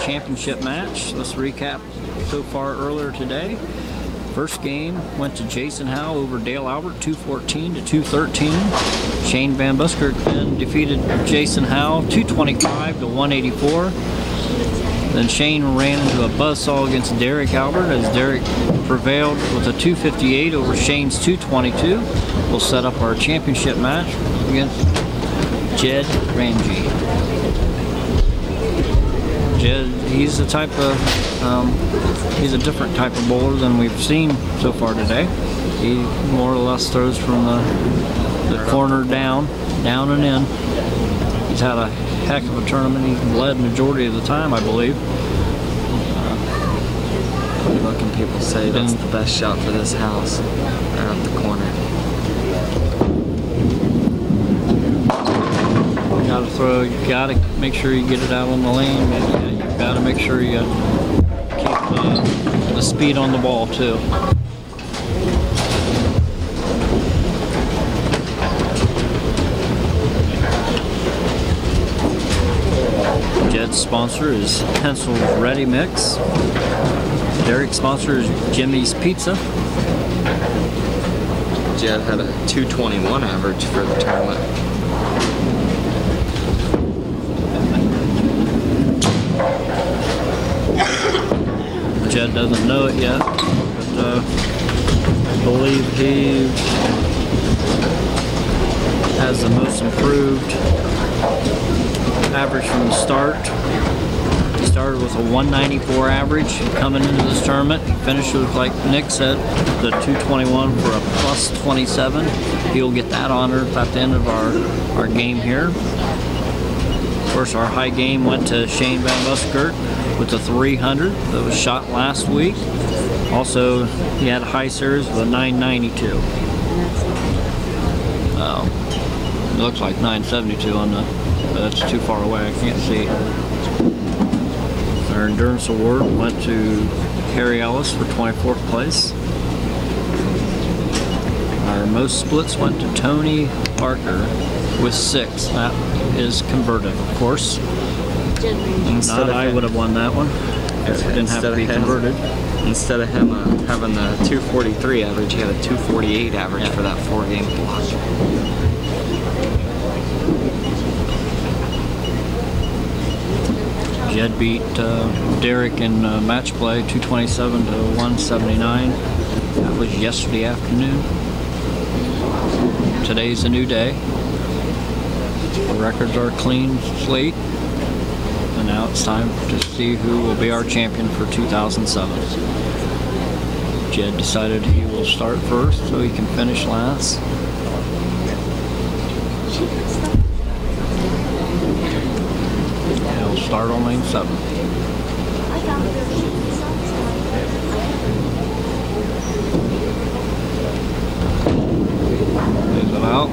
championship match. Let's recap so far earlier today. First game went to Jason Howe over Dale Albert, 214 to 213. Shane Van Buskirk then defeated Jason Howe, 225 to 184. Then Shane ran into a buzzsaw against Derek Albert as Derek prevailed with a 258 over Shane's 222. We'll set up our championship match against Jed Ramsey. Jed, he's a type of, he's a different type of bowler than we've seen so far today. He more or less throws from the corner down and in. He's had a heck of a tournament. He led majority of the time, I believe. What can people say? That's the best shot for this house, right off the corner. You gotta throw. You gotta make sure you get it out on the lane. And you gotta make sure you keep the speed on the ball too. Jed's sponsor is Pencil Ready Mix. Derek's sponsor is Jimmy's Pizza. Jed had a 221 average for the tournament. Jed doesn't know it yet, but I believe he has the most improved average from the start. He started with a 194 average coming into this tournament. He finished with, like Nick said, the 221 for a plus 27. He'll get that honor at the end of our game here. Of course, our high game went to Shane Van Buskirk with the 300 that was shot last week. Also, he had a high series with a 992. It looks like 972 on the, but that's too far away, I can't see. Our endurance award went to Harry Ellis for 24th place. Our most splits went to Tony Barker with 6. That is converted, of course. Not I would have won that one. It didn't have to be converted. Instead of him having the 243 average, he had a 248 average for that 4-game block. Jed beat Derek in match play, 227 to 179. That was yesterday afternoon. Today's a new day. The records are clean slate. And now it's time to see who will be our champion for 2007. Jed decided he will start first so he can finish last. He'll start on lane 7. Leaves it out.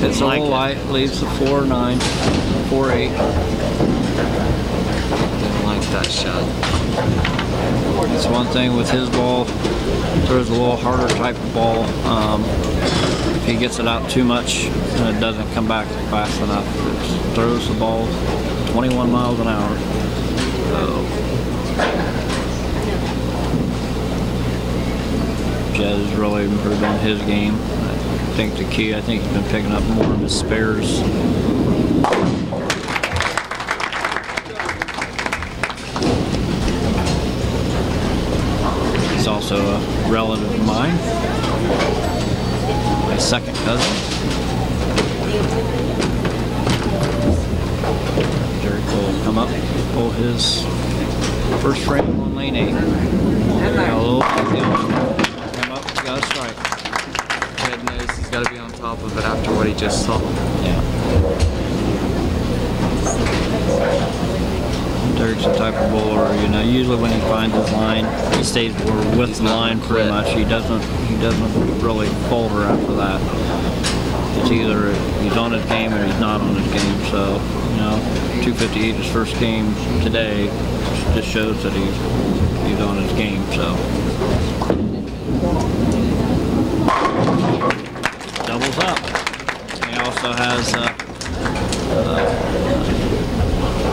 Hits a little light, leaves the 4-9, 4-8. Didn't like that shot. That's one thing with his ball. Throws a little harder type of ball. If he gets it out too much and it doesn't come back fast enough, it throws the ball 21 miles an hour. Jed has really improved on his game. I think the key, I think he's been picking up more of his spares. He's also a relative of mine, my second cousin. Derek will come up, pull his first frame on lane 8. Got a little come up, got a strike. Jed knows he's got to be on top of it after what he just saw. Yeah. Derek's the type of bowler, you know, usually when he finds his line, he stays with the line pretty much. He doesn't really falter after that. It's either he's on his game or he's not on his game. So, you know, 258 his first game today just shows that he's on his game. So doubles up. He also has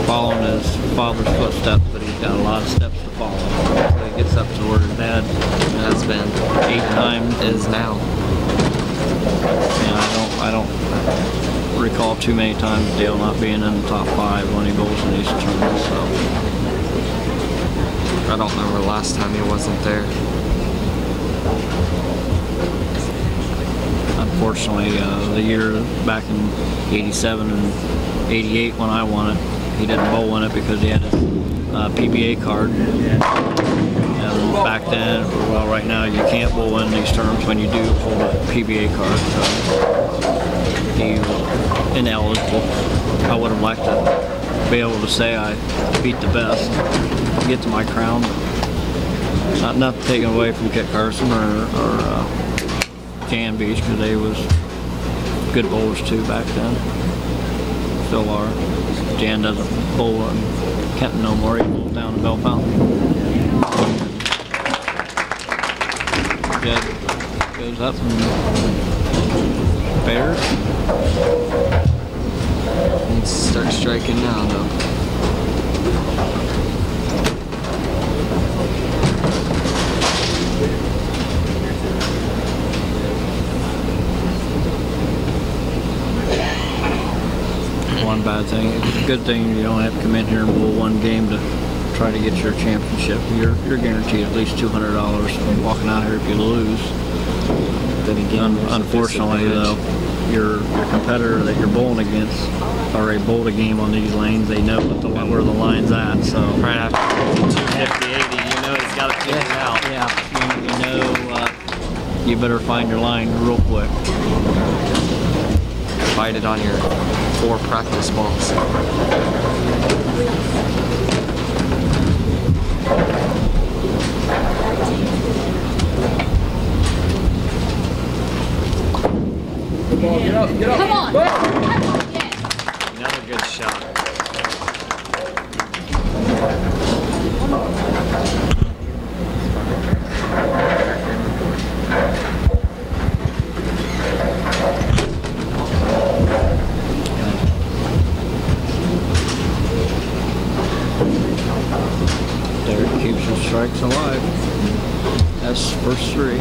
following his father's footsteps, but he's got a lot of steps to follow. So he gets up to where his dad Has been 8 times. Is now. And I don't recall too many times Dale not being in the top 5 when he bowls in these tournaments. So I don't remember the last time he wasn't there. Unfortunately, the year back in '87 and '88 when I won it, he didn't bowl in it because he had his PBA card. And back then, well, right now you can't bowl in these tournaments when you do hold a PBA card. So he was ineligible. I would have liked to be able to say I beat the best, get to my crown. Not taken away from Kit Carson or Jan Beach, because they was good bowlers too back then. Still are. Jan doesn't bowl in Kenton no more. He bowls down in Bell Fountain. Jed goes up and bears. Needs to start striking now though. One bad thing. It's a good thing you don't have to come in here and bowl one game to try to get your championship. You're guaranteed at least $200 from walking out here if you lose. Then again, unfortunately though, your competitor that you're bowling against already bowled a game on these lanes. They know where the line's at. So right after 250, 80, you know he's got to figure it out. Yeah, you know you better find your line real quick. Fight it on your 4 practice balls. Get up, get up. Come on. Another good shot. Derek keeps his strikes alive. That's first 3.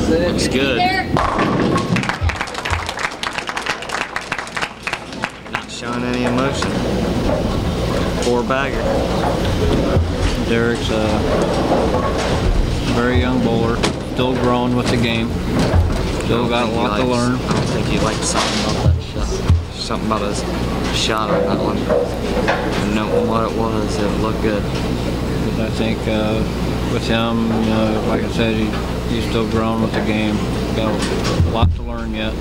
Looks good. Not showing any emotion. 4-bagger. Derek's a very young bowler, still growing with the game. Still got a lot to learn. I don't think he liked something about that shot. Something about his shot on that one. And knowing what it was, it looked good. I think with him, like I said, he's still growing with the game. Got a lot to learn yet.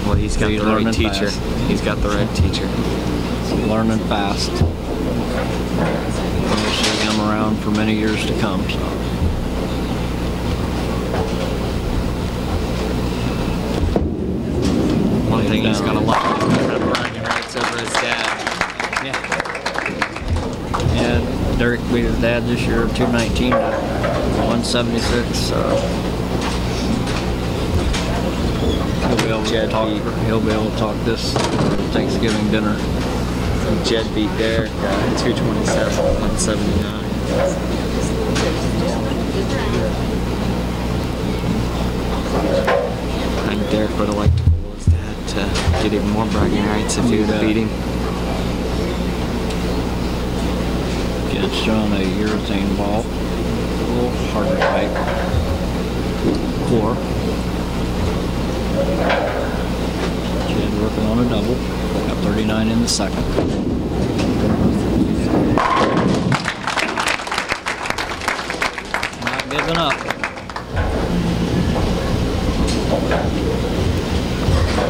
Well, he's got the right teacher. Fast. He's got the right teacher. Learning fast. We'll see him around for many years to come. So. One thing he's gonna like is to have bragging rights over his dad. Yeah. Yeah, Derek beat his dad this year, 219 to 176. So he'll be able to talk this Thanksgiving dinner. Jed beat Derek 227, 179. I think Derek would have liked to bowl his dad to get even more bragging rights if he would have beat him. Jed's showing a urethane ball, a little harder type core. Jed working on a double. Got 39 in the second. Not giving up.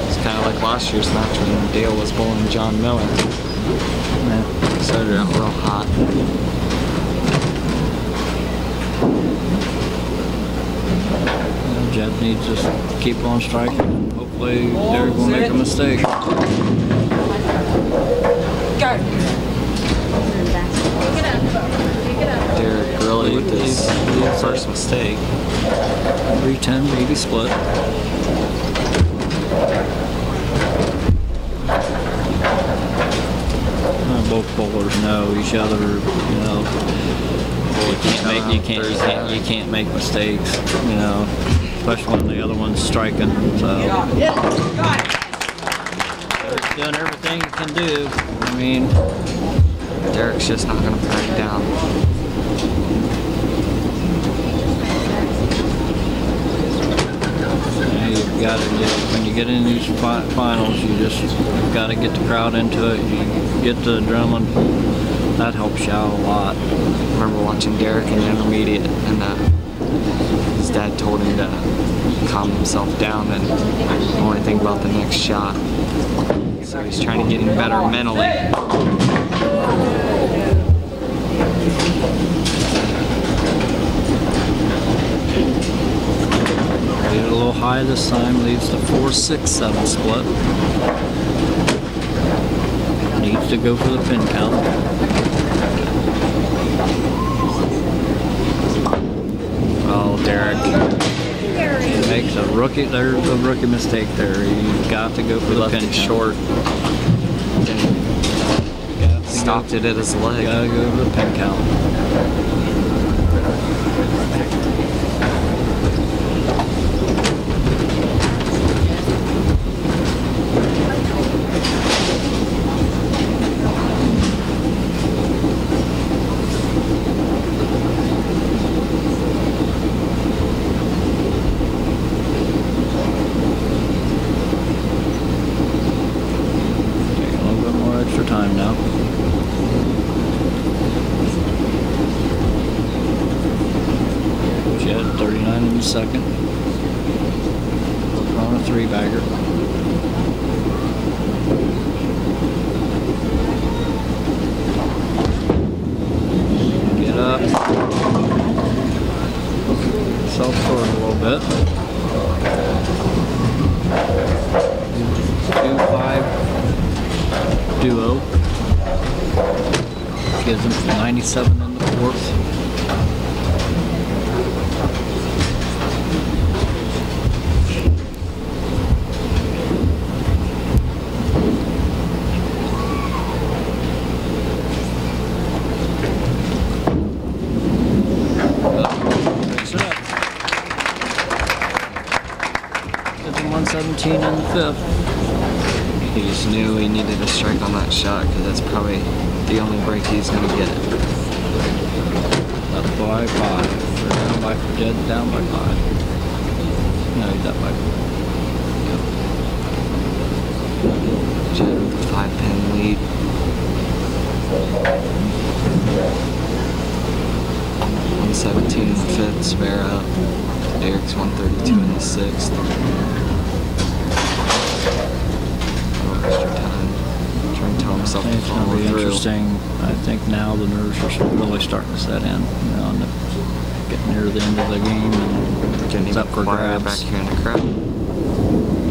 It's kind of like last year's match when Dale was bowling John Miller. Yeah. Started out real hot. Jed needs to keep on striking. Hopefully Derek will make a mistake. Go. Derek really with his first mistake. 310 maybe split. bowlers know each other. You know, you can't make mistakes. You know, especially when the other one's striking. So Derek's doing everything he can do. I mean, Derek's just not going to back down. You've got to when you get in these finals, you've got to get the crowd into it. You get the adrenaline. That helps you out a lot. I remember watching Derek in intermediate, and his dad told him to calm himself down and only think about the next shot. So he's trying to get him better mentally. Get it a little high this time, leads to 4-6-7 split. Needs to go for the pin count. Oh, Derek. He makes a rookie, there's a rookie mistake there. You got to go for the pin count. Short. Stopped it at his leg. Gotta go for the pin count. Time now. Jed 39 in the second. Working on a 3-bagger. Get up. Self-forward a little bit. 2-5. Duo. Gives him 97 in the fourth. Picks it up. Gives him 117 in the fifth. He just knew he needed a strike on that shot because that's probably the only break he's going to get. Up by 5. We're down by Jed down by 5. No, he's up by 4. Yep. Jed with a 5-pin lead. 117 in the fifth, spare up. Derek's 132 in the sixth. Extra time, trying to tell himself to It's going to follow be through. interesting. I think now the nerves are really starting to set in. You know, and getting near the end of the game, and Getting it's up for grabs. back here in the crowd.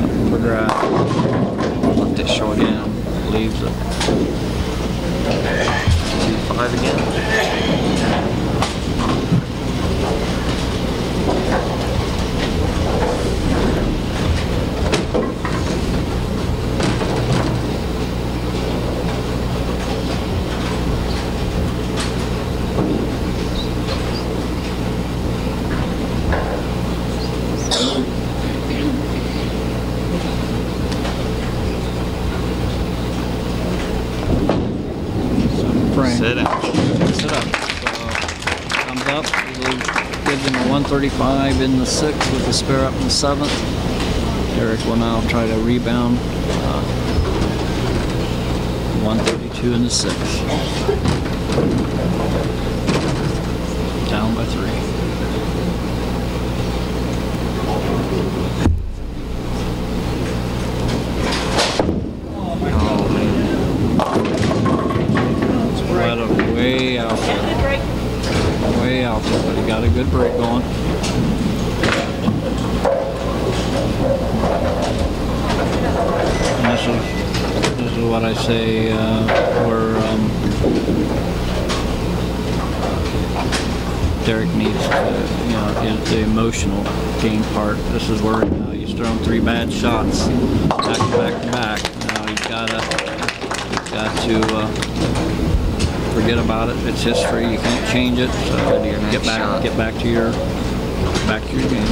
Up for grabs. Left it short in. Leaves it. 2-5 again. Sit out. Sit up. Comes up. Gives him a 135 in the sixth with the spare up in the seventh. Derek will now try to rebound. 132 in the sixth. Down by 3. Way out there. Way out there, but he got a good break going. And this is what I say where Derek needs to, you know, the emotional game part. This is where he's thrown 3 bad shots back to back to back. Now he's got to forget about it. It's history. You can't change it. So get back to your game.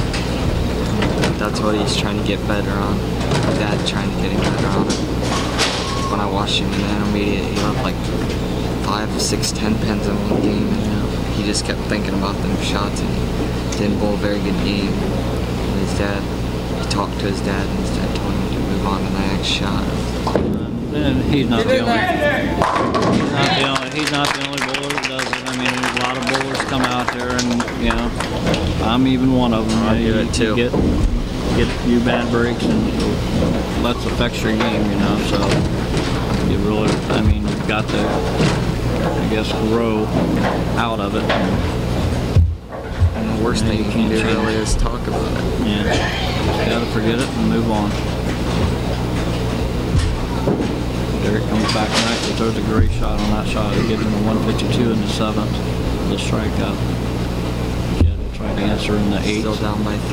That's what he's trying to get better on. Dad trying to get him better on it. When I watched him in the intermediate, he left like 5, 6, 10 pins in one game, and he just kept thinking about them shots and didn't bowl a very good game. And his dad, he talked to his dad, and his dad told him to move on to the next shot. And he's not the only bowler that does it. I mean, there's a lot of bowlers come out there, and you know, I'm even one of them. I do it too. Get a few bad breaks, and that's affects your game, you know. So you really, I mean, you've got to, I guess, grow out of it. And the worst thing you can do really is talk about it. Yeah, just gotta forget it and move on. Derek comes back and actually throws a great shot on that shot. He gives him a 152 in the 7th, the strikeout. Jed will try to answer in the 8th. Still down by 3.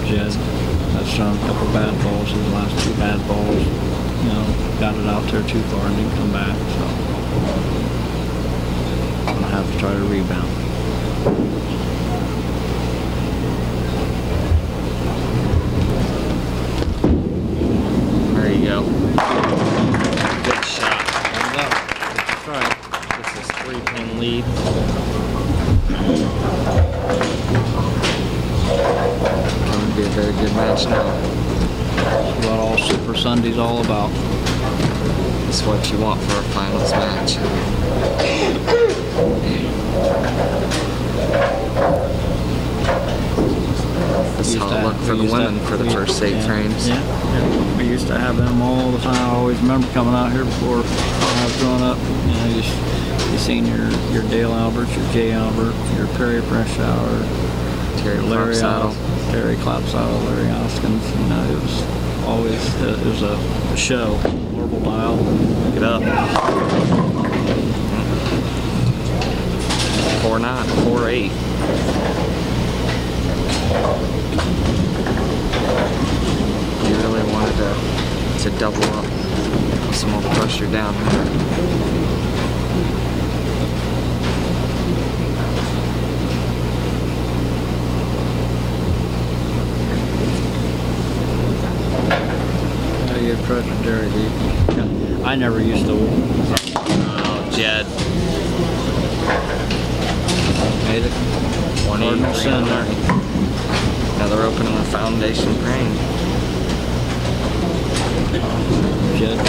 Jed has shown a couple bad balls. His last 2 bad balls, you know, got it out there too far and didn't come back. So I'm gonna have to try to rebound. There you go. Good shot. That's right. This is 3-pin lead. Going to be a very good match now. That's what all Super Sunday's all about. It's what you want for a finals match. This is how it looked for the women for the first 8 frames. Yeah, we used to have them all the time. I always remember coming out here before when I was growing up. You know, you seen your Dale Alberts, your Jay Albert, your Perry Frenchauer, Larry Terry Clapsaddle, Larry Oskins. You know, it was always it was a show. Orbital dial. Look it up. 4-9, 4-8. You really wanted to double up, put some more pressure down there. How do you approach it, Derek? I never used to. Oh, Jed. Made it. 183 under. Now they're opening the foundation crane. Jed,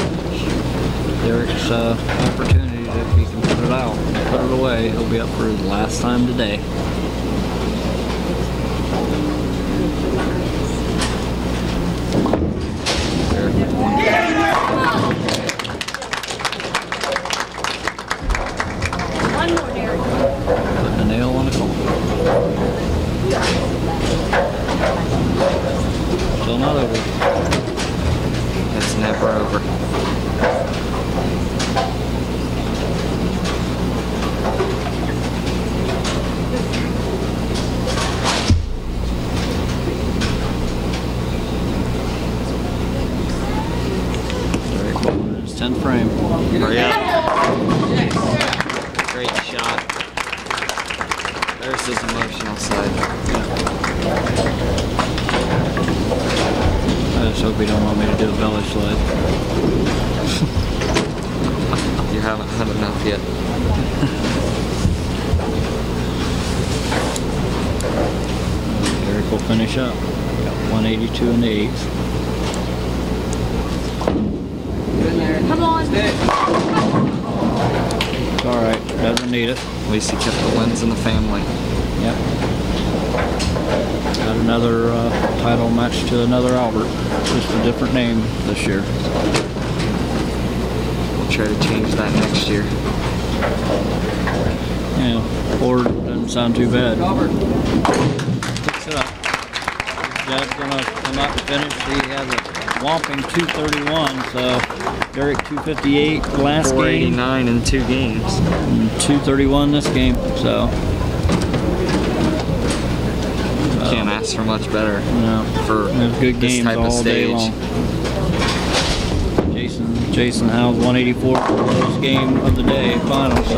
Derek's opportunity, if he can put it out, put it away, he'll be up for his last time today. Derek with 1. One more, Derek. Putting a nail on the cone. Still not over. It's never over. Derek Bowman in his 10th frame. Hurry up. Great shot. There's his emotional side. I just hope he don't want me to do a belly slide. You haven't had enough yet. Derek will finish up. Got 182 in the 8th. Come on. It's alright, doesn't need it. At least he kept the wins in the family. Yep. Got another title match to another Albert. Just a different name this year. We'll try to change that next year. Yeah, Ford doesn't sound too bad. Picks it up. Jed's gonna come up and finish. He has a whopping 231, so Derek 258 last 489 in 2 games. And 231 this game, so. Can't ask for much better No, for it was good this games type of all day stage. long. Jason Howell's 184 close game of the day, final. So.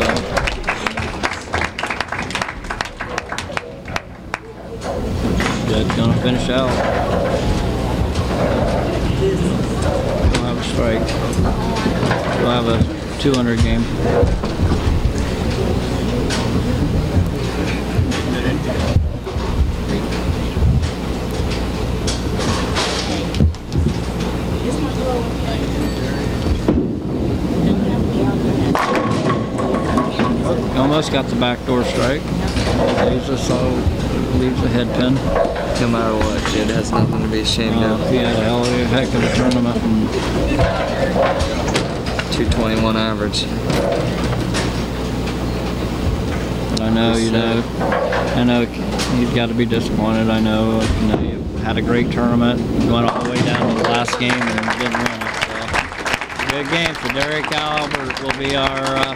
Jed's gonna finish out. We'll have a strike. We'll have a 200 game. Almost got the backdoor strike. Leaves a head pin. No matter what, Jed has nothing to be ashamed of. He had a hell of a heck of a tournament. 221 average. But I know, I know he's got to be disappointed. I know, you had a great tournament. You went all the way down to the last game and didn't win it. So, good game for Derek Albert. Will be our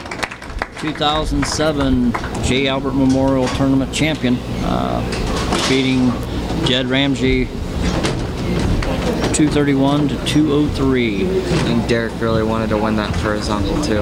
2007 J. Albert Memorial Tournament champion, beating Jed Ramsey 231 to 203. I think Derek really wanted to win that for his uncle too.